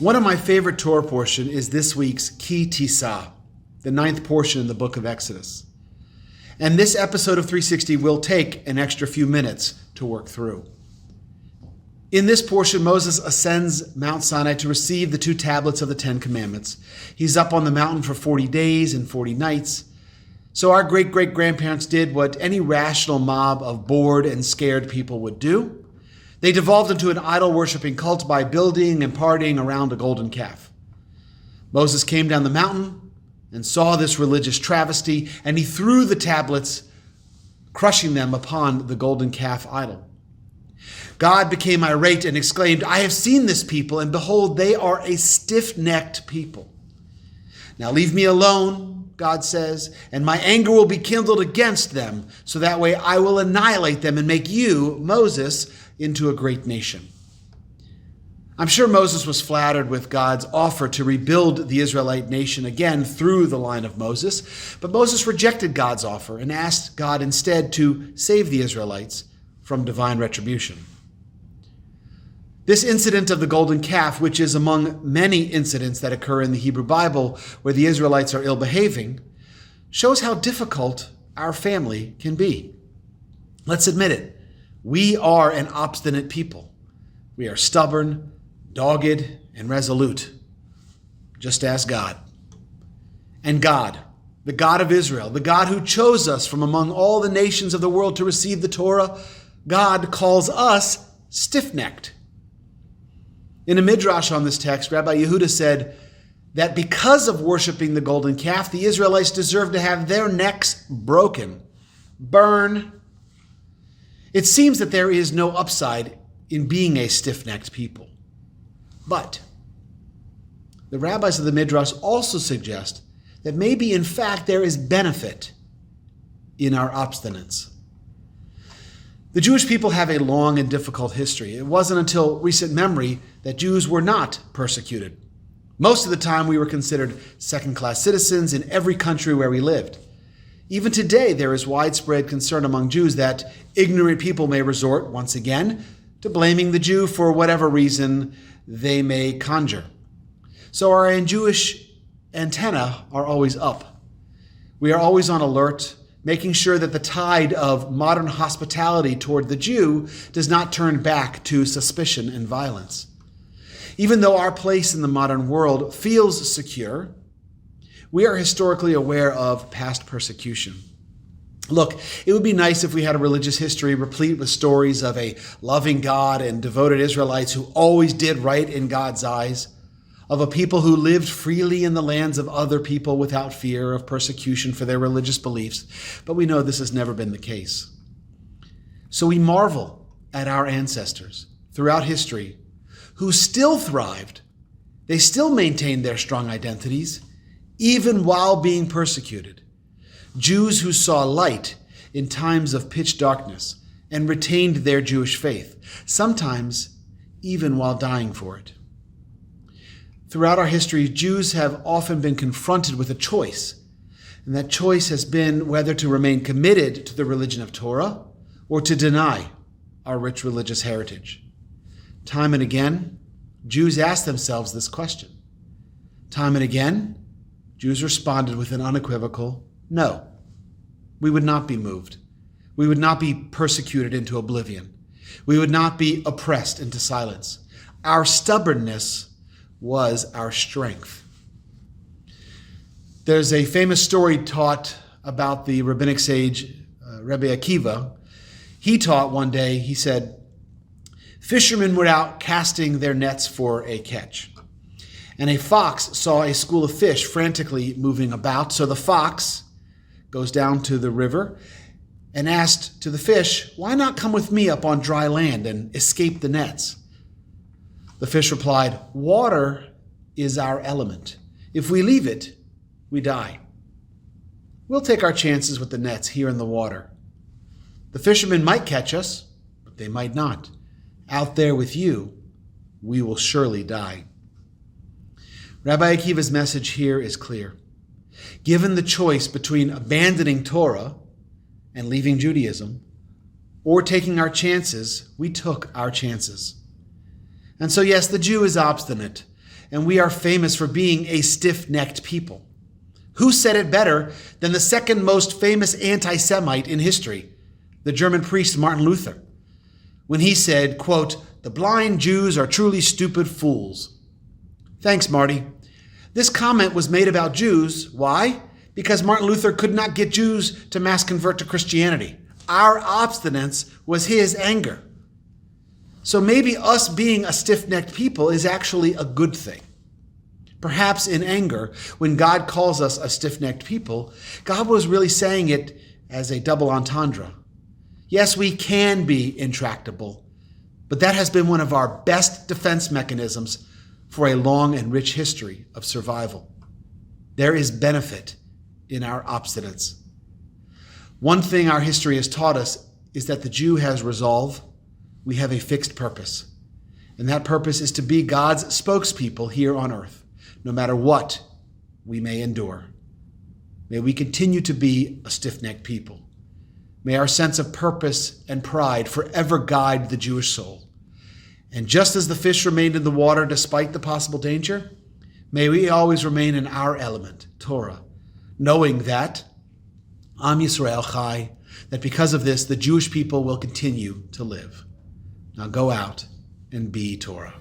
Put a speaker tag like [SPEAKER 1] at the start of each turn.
[SPEAKER 1] One of my favorite Torah portion is this week's Ki Tisa, the 9th portion in the book of Exodus. And this episode of 360 will take an extra few minutes to work through. In this portion, Moses ascends Mount Sinai to receive the 2 tablets of the 10 Commandments. He's up on the mountain for 40 days and 40 nights. So our great-great-grandparents did what any rational mob of bored and scared people would do. They devolved into an idol-worshiping cult by building and partying around a golden calf. Moses came down the mountain and saw this religious travesty, and he threw the tablets, crushing them upon the golden calf idol. God became irate and exclaimed, "I have seen this people, and behold, they are a stiff-necked people. Now leave me alone," God says, "and my anger will be kindled against them, so that way I will annihilate them and make you, Moses, into a great nation." I'm sure Moses was flattered with God's offer to rebuild the Israelite nation again through the line of Moses, but Moses rejected God's offer and asked God instead to save the Israelites from divine retribution. This incident of the golden calf, which is among many incidents that occur in the Hebrew Bible where the Israelites are ill-behaving, shows how difficult our family can be. Let's admit it. We are an obstinate people. We are stubborn, dogged, and resolute. Just ask God. And God, the God of Israel, the God who chose us from among all the nations of the world to receive the Torah, God calls us stiff-necked. In a midrash on this text, Rabbi Yehuda said that because of worshiping the golden calf, the Israelites deserve to have their necks broken. Burn. It seems that there is no upside in being a stiff-necked people. But the rabbis of the midrash also suggest that maybe in fact there is benefit in our obstinance. The Jewish people have a long and difficult history. It wasn't until recent memory that Jews were not persecuted. Most of the time we were considered second-class citizens in every country where we lived. Even today there is widespread concern among Jews that ignorant people may resort, once again, to blaming the Jew for whatever reason they may conjure. So our Jewish antennae are always up. We are always on alert, making sure that the tide of modern hospitality toward the Jew does not turn back to suspicion and violence. Even though our place in the modern world feels secure, we are historically aware of past persecution. Look, it would be nice if we had a religious history replete with stories of a loving God and devoted Israelites who always did right in God's eyes, of a people who lived freely in the lands of other people without fear of persecution for their religious beliefs, but we know this has never been the case. So we marvel at our ancestors throughout history who still thrived. They still maintained their strong identities, even while being persecuted. Jews who saw light in times of pitch darkness and retained their Jewish faith, sometimes even while dying for it. Throughout our history, Jews have often been confronted with a choice, and that choice has been whether to remain committed to the religion of Torah or to deny our rich religious heritage. Time and again, Jews asked themselves this question. Time and again, Jews responded with an unequivocal no. We would not be moved. We would not be persecuted into oblivion. We would not be oppressed into silence. Our stubbornness was our strength. There's a famous story taught about the rabbinic sage Rabbi Akiva. He taught one day, he said, fishermen were out casting their nets for a catch. And a fox saw a school of fish frantically moving about. So the fox goes down to the river and asked to the fish, "Why not come with me up on dry land and escape the nets?" The fish replied, "Water is our element. If we leave it, we die. We'll take our chances with the nets here in the water. The fishermen might catch us, but they might not. Out there with you, we will surely die." Rabbi Akiva's message here is clear. Given the choice between abandoning Torah and leaving Judaism, or taking our chances, we took our chances. And so yes, the Jew is obstinate, and we are famous for being a stiff-necked people. Who said it better than the second most famous anti-Semite in history, the German priest Martin Luther, when he said, quote, "The blind Jews are truly stupid fools." Thanks, Marty. This comment was made about Jews. Why? Because Martin Luther could not get Jews to mass convert to Christianity. Our obstinance was his anger. So maybe us being a stiff-necked people is actually a good thing. Perhaps in anger, when God calls us a stiff-necked people, God was really saying it as a double entendre. Yes, we can be intractable, but that has been one of our best defense mechanisms for a long and rich history of survival. There is benefit in our obstinance. One thing our history has taught us is that the Jew has resolve. We have a fixed purpose, and that purpose is to be God's spokespeople here on earth, no matter what we may endure. May we continue to be a stiff-necked people. May our sense of purpose and pride forever guide the Jewish soul. And just as the fish remained in the water despite the possible danger, may we always remain in our element, Torah, knowing that Am Yisrael Chai, that because of this, the Jewish people will continue to live. Now go out and be Torah.